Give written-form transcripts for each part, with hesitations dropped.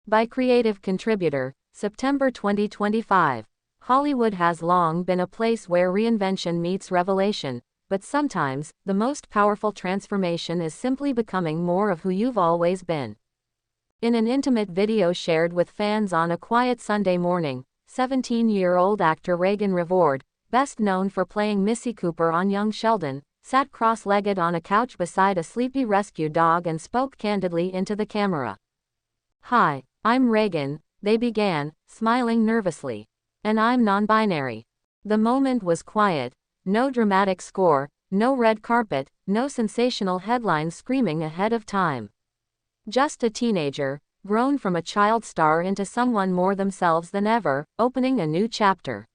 By creative contributor, September 2025. Hollywood has long been a place where reinvention meets revelation, but sometimes, the most powerful transformation is simply becoming more of who you've always been. In an intimate video shared with fans on a quiet Sunday morning, 17-year-old actor Raegan Revout, best known for playing Missy Cooper on Young Sheldon, sat cross-legged on a couch beside a sleepy rescue dog and spoke candidly into the camera. "Hi, I'm Raegan," they began, smiling nervously. "And I'm non-binary." The moment was quiet. No dramatic score, no red carpet, no sensational headlines screaming ahead of time. Just a teenager, grown from a child star into someone more themselves than ever, opening a new chapter.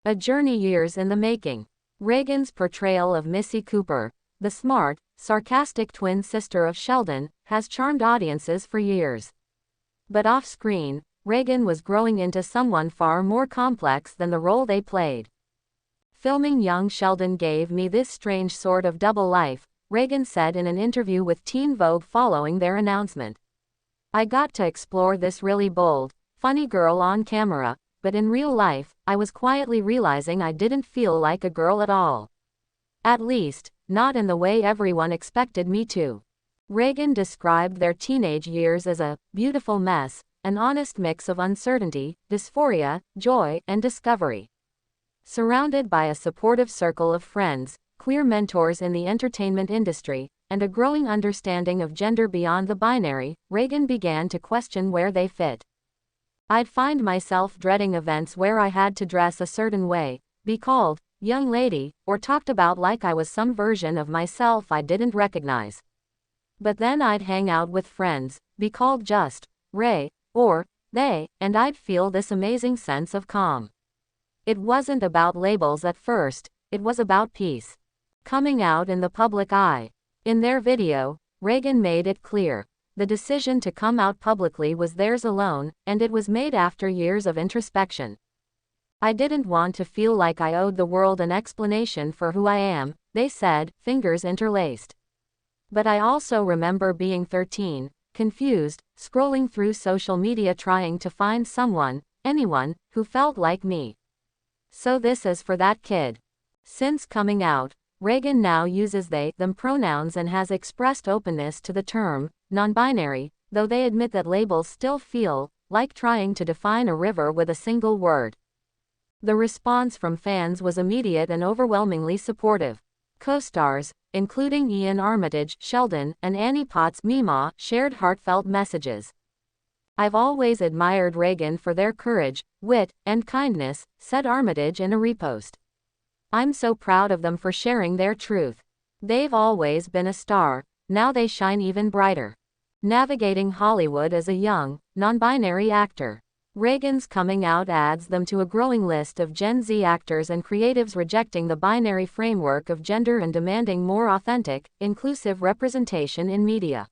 A journey years in the making. Raegan's portrayal of Missy Cooper, the smart, sarcastic twin sister of Sheldon, has charmed audiences for years. But off-screen, Raegan was growing into someone far more complex than the role they played. "Filming Young Sheldon gave me this strange sort of double life," Raegan said in an interview with Teen Vogue following their announcement. "I got to explore this really bold, funny girl on camera, but in real life, I was quietly realizing I didn't feel like a girl at all. At least, not in the way everyone expected me to." Raegan described their teenage years as a beautiful mess, an honest mix of uncertainty, dysphoria, joy, and discovery. Surrounded by a supportive circle of friends, queer mentors in the entertainment industry, and a growing understanding of gender beyond the binary, Raegan began to question where they fit. "I'd find myself dreading events where I had to dress a certain way, be called young lady, or talked about like I was some version of myself I didn't recognize. But then I'd hang out with friends, be called just Ray, or they, and I'd feel this amazing sense of calm. It wasn't about labels at first, it was about peace." Coming out in the public eye. In their video, Raegan made it clear. The decision to come out publicly was theirs alone, and it was made after years of introspection. "I didn't want to feel like I owed the world an explanation for who I am," they said, fingers interlaced. "But I also remember being 13, confused, scrolling through social media trying to find someone, anyone, who felt like me. So this is for that kid." Since coming out, Raegan now uses they/them pronouns and has expressed openness to the term non-binary, though they admit that labels still feel like trying to define a river with a single word. The response from fans was immediate and overwhelmingly supportive. Co-stars, including Ian Armitage, Sheldon, and Annie Potts, Meemaw, shared heartfelt messages. "I've always admired Raegan for their courage, wit, and kindness," said Armitage in a repost. "I'm so proud of them for sharing their truth. They've always been a star, now they shine even brighter." Navigating Hollywood as a young, non-binary actor. Raegan's coming out adds them to a growing list of Gen Z actors and creatives rejecting the binary framework of gender and demanding more authentic, inclusive representation in media.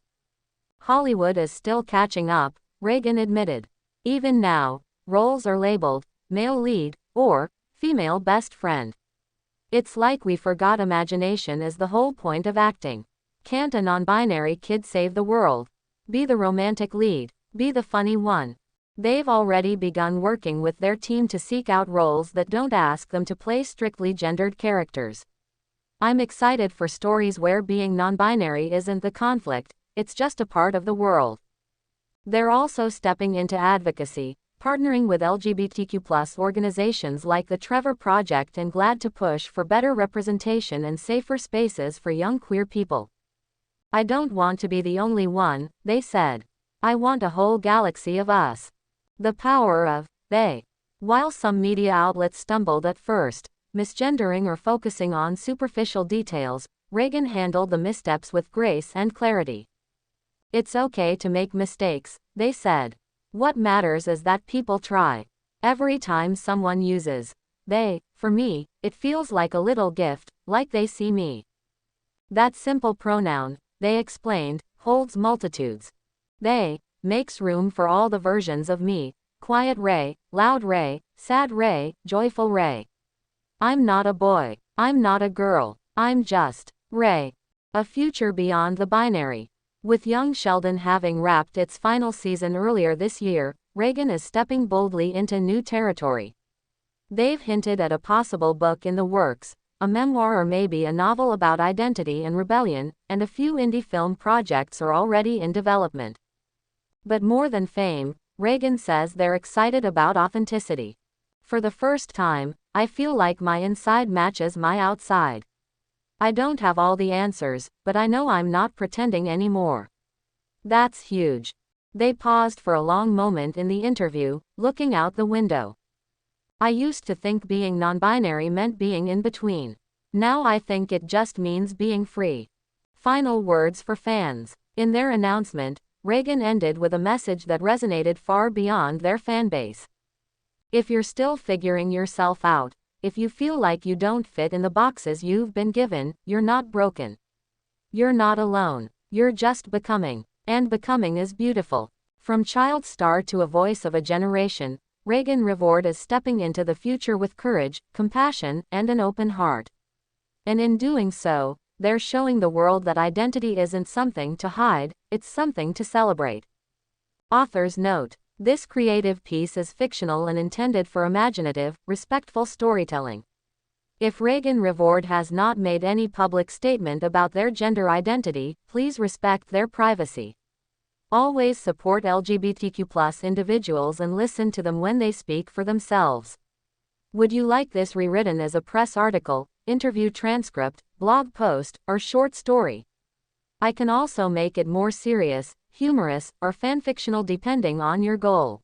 "Hollywood is still catching up," Raegan admitted. "Even now, roles are labeled male lead or female best friend. It's like we forgot imagination is the whole point of acting. Can't a non-binary kid save the world? Be the romantic lead, be the funny one." They've already begun working with their team to seek out roles that don't ask them to play strictly gendered characters. "I'm excited for stories where being non-binary isn't the conflict, it's just a part of the world." They're also stepping into advocacy, partnering with LGBTQ+ organizations like the Trevor Project and GLAAD to push for better representation and safer spaces for young queer people. "I don't want to be the only one," they said. "I want a whole galaxy of us." The power of they. While some media outlets stumbled at first, misgendering or focusing on superficial details, Raegan handled the missteps with grace and clarity. "It's okay to make mistakes," they said. "What matters is that people try. Every time someone uses they, for me, it feels like a little gift, like they see me. That simple pronoun, they explained, holds multitudes. They makes room for all the versions of me, quiet Ray, loud Ray, sad Ray, joyful Ray. I'm not a boy, I'm not a girl, I'm just Ray. A future beyond the binary." With young Sheldon having wrapped its final season earlier this year, Raegan is stepping boldly into new territory. They've hinted at a possible book in the works, a memoir or maybe a novel about identity and rebellion, and a few indie film projects are already in development. But more than fame, Raegan says they're excited about authenticity. For the first time, I feel like my inside matches my outside. I don't have all the answers, but I know I'm not pretending anymore. That's huge. They paused for a long moment in the interview, looking out the window. I used to think being non-binary meant being in between. Now I think it just means being free. Final words for fans. In their announcement, Raegan ended with a message that resonated far beyond their fanbase. If you're still figuring yourself out, if you feel like you don't fit in the boxes you've been given, you're not broken. You're not alone. You're just becoming. And becoming is beautiful. From child star to a voice of a generation, Raegan Revout is stepping into the future with courage, compassion, and an open heart. And in doing so, they're showing the world that identity isn't something to hide, it's something to celebrate. Author's note: this creative piece is fictional and intended for imaginative, respectful storytelling. If Raegan Revout has not made any public statement about their gender identity, please respect their privacy. Always support LGBTQ+ individuals and listen to them when they speak for themselves. Would you like this rewritten as a press article, interview transcript, blog post, or short story? I can also make it more serious, humorous, or fanfictional depending on your goal.